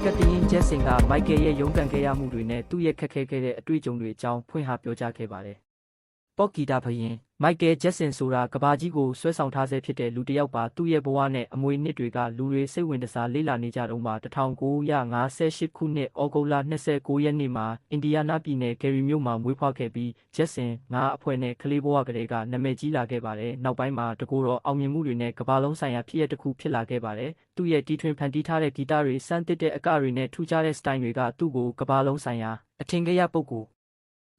ကတရင်ဂျက်ဆင်ကမိုက်ကယ်ရဲ့ရုန်းကန်ခဲ့ရမှုတွေနဲ့သူ့ရဲ့ခက်ခဲခဲ့တဲ့အတွေ့အကြုံတွေအကြောင်းဖွင့်ဟပြောကြားခဲ့ပါတယ်။ပေါ့ဂီတာဘရင်မိုက်ကယ်ဂျက်ဆင်ဆိုတာကဘာကြီးကိုဆွဲဆောင်ထားဆဲဖြစ်တဲ့လူတစ်ယောက်ပါသူ့ရဲ့ဘဝနဲ့အမွေနှစ်တွေကလူတွေစိတ်ဝင်စားလေ့လာနေကြတော့မှ1958ခုနှစ်ဩဂုတ်လ29ရက်နေ့မှာအင်ဒီယာနာပြည်နယ်ဂယ်ရီမြို့မှာမွေးဖွားခဲ့ပြီးဂျက်ဆင်ငါးအဖွဲ့နဲ့ကလေးဘဝကလေးကနာမည်ကြီးလာခဲ့ပါတယ်။နောက်ပိုင်းမှာတကူတော့အောင်မြင်မှုတွေနဲ့ကဘာလုံးဆိုင်ရာဖြစ်ရပ်တစ်ခုဖြစ်လာခဲ့ပါတယ်။သူ့ရဲ့တီထွင်ဖန်တီးထားတဲ့ဂီတတွေစမ်းသစ်တဲ့အကတွေနဲ့ထူးခြားတဲ့စတိုင်တွေကသူ့ကိုကဘာလုံးဆိုင်ရာအထင်ကရပုဂ္ဂိုလ်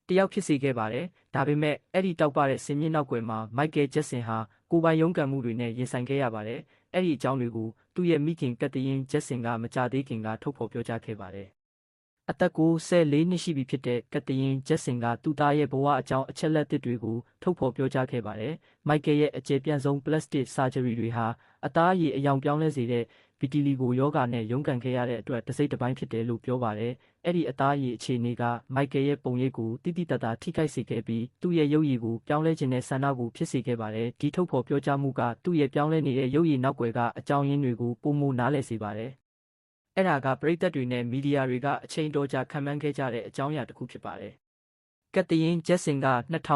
တယောက်ဖြစ်စေခဲ့ပါတယ်။ဒါပေမဲ့အဲ့ဒီတောက်ပတဲ့ဆင်မြင့်နောက်ွယ်မှာမိုက်ကယ်ဂျက်ဆင်ဟာကိုယ်ပိုင်ရုန်းကန်မှုတွေနဲ့ရင်ဆိုင်ခဲ့ရပါတယ်။အဲ့ဒီအကြောင်းတွေကိုသူ့ရဲ့မိခင်ကတရင်ဂျက်ဆင်ကမကြသေးခင်ကထုတ်ဖော်ပြောကြားခဲ့ပါတယ်။အသက်14နှစ်ရှိပြီဖြစ်တဲ့ကတရင်ဂျက်ဆင်ကသူ့သားရဲ့ဘဝအကြောင်းအချက်လက်တွေကိုထုတ်ဖော်ပြောကြားခဲ့ပါတယ်။မိုက်ကယ်ရဲ့အကျေပြန့်ဆုံးပလတ်စတစ်ဆာဂျရီတွေဟာအသားအရည်အယောင်ပြောင်းလဲစေတဲ့ဗီတီလီကိုယောဂနဲ့ရုန်းကန်ခဲ့ရတဲ့အတွက်တစ်စိတ်တစ်ပိုင်းဖြစ်တယ်လို့ပြောပါတယ်။အဲ့ဒီအသားအရည်အခြေအနေကမိုက်ကယ်ရဲ့ပုံရိပ်ကိုတိတိတတ်တာထိခိုက်စေခဲ့ပြီးသူ့ရဲ့ရုပ်ရည်ကိုပြောင်းလဲခြင်းနဲ့ဆန္ဒကိုဖြစ်စေခဲ့ပါတယ်။ဒီထုတ်ဖော်ပြောကြားမှုကသူ့ရဲ့ပြောင်းလဲနေတဲ့ရုပ်ရည်နောက်ွယ်ကအကြောင်းရင်းတွေကိုပုံမနားလည်စေပါတယ်။အဲ့ဒါကပရိသတ်တွေနဲ့မီဒီယာတွေကအချိန်တော်ကြာခံမှန်းခဲ့ကြတဲ့အကြောင်းအရာတစ်ခုဖြစ်ပါတယ်။ကတရင်ဂျက်ဆင်က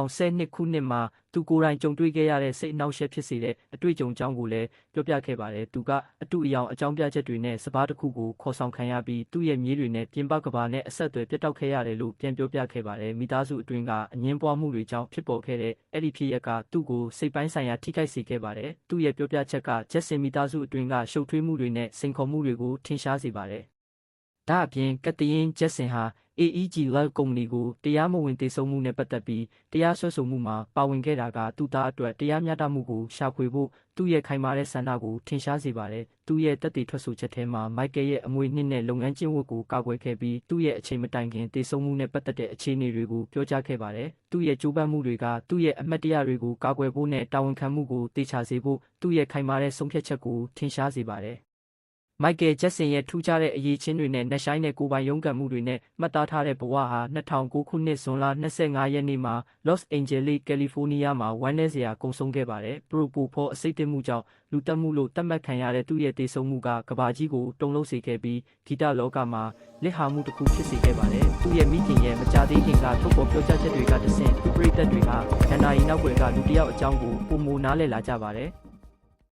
2012ခုနှစ်မှာသူကိုယ်တိုင်ကြုံတွေ့ခဲ့ရတဲ့စိတ်အနှောက်အယှက်ဖြစ်စေတဲ့အတွေ့အကြုံအကြောင်းကိုလည်းပြောပြခဲ့ပါတယ်။သူကအတူအယောင်အကြောင်းပြချက်တွေနဲ့စပားတစ်ခုကိုခေါ်ဆောင်ခံရပြီးသူ့ရဲ့မြေးတွေနဲ့ပြင်ပကဘာနဲ့အဆက်အသွယ်ပြတ်တောက်ခဲ့ရတယ်လို့ပြန်ပြောပြခဲ့ပါတယ်။မိသားစုအတွင်းကအငြင်းပွားမှုတွေကြောင့်ဖြစ်ပေါ်ခဲ့တဲ့အဲ့ဒီဖြစ်ရပ်ကသူ့ကိုစိတ်ပိုင်းဆိုင်ရာထိခိုက်စေခဲ့ပါတယ်။သူ့ရဲ့ပြောပြချက်ကဂျက်ဆင်မိသားစုအတွင်းကရှုပ်ထွေးမှုတွေနဲ့စိန်ခေါ်မှုတွေကိုထင်ရှားစေပါတယ်။ဒါအပြင်ကတရင်ဂျက်ဆင်ဟာAEG Live ကုမ္ပဏီကိုတရားမဝင်တည်ဆုံမှုနဲ့ပတ်သက်ပြီးတရားစွဲဆိုမှုမှာပါဝင်ခဲ့တာကသူ့သားအတွက်တရားမျှတမှုကိုရှာဖွေဖို့သူ့ရဲ့ခိုင်မာတဲ့ဆန္ဒကိုထင်ရှားစေပါတယ်။သူ့ရဲ့တက်တည်ထွက်ဆိုချက်ထဲမှာမိုက်ကယ်ရဲ့အမွေနှစ်နဲ့လုပ်ငန်းကျင့်ဝတ်ကိုကာကွယ်ခဲ့ပြီးသူ့ရဲ့အချိန်မတိုင်ခင်တည်ဆုံမှုနဲ့ပတ်သက်တဲ့အခြေအနေတွေကိုပြောကြားခဲ့ပါတယ်။သူ့ရဲ့ကြိုးပမ်းမှုတွေကသူ့ရဲ့အမတ်တရားတွေကိုကာကွယ်ဖို့နဲ့တာဝန်ခံမှုကိုတေချာစေဖို့သူ့ရဲ့ခိုင်မာတဲ့ဆုံးဖြတ်ချက်ကိုထင်ရှားစေပါတယ်။မိုက်ကယ်ဂျက်ဆင်ရဲ့ထူးခြားတဲ့အရေးချင်းတွေနဲ့နှက်ဆိုင်တဲ့ကိုယ်ပိုင်ရုန်းကန်မှုတွေနဲ့မှတ်သားထားတဲ့ဘဝဟာ2009ခုနှစ်ဇွန်လ25ရက်နေ့မှာ Los Angeles, California မှာဝမ်းနည်းစရာကုန်ဆုံးခဲ့ပါတယ်။ပရိုပိုဖော်အစိတ်တက်မှုကြောင့်လူတက်မှုလို့သတ်မှတ်ခံရတဲ့သူ့ရဲ့တေဆုံးမှုကကဘာကြီးကိုတုန်လှုပ်စေခဲ့ပြီးဂီတလောကမှာလက်ဟာမှုတစ်ခုဖြစ်စေခဲ့ပါတယ်။သူ့ရဲ့မိခင်ရဲ့မကြသေးခင်ကထုတ်ဖော်ပြောကြားချက်တွေကတဆင့်သူပရိသတ်တွေဟာဂျန်နာရီနောက်ွယ်ကလူတစ်ယောက်အကြောင်းကိုပုံမနားလည်လာကြပါတယ်။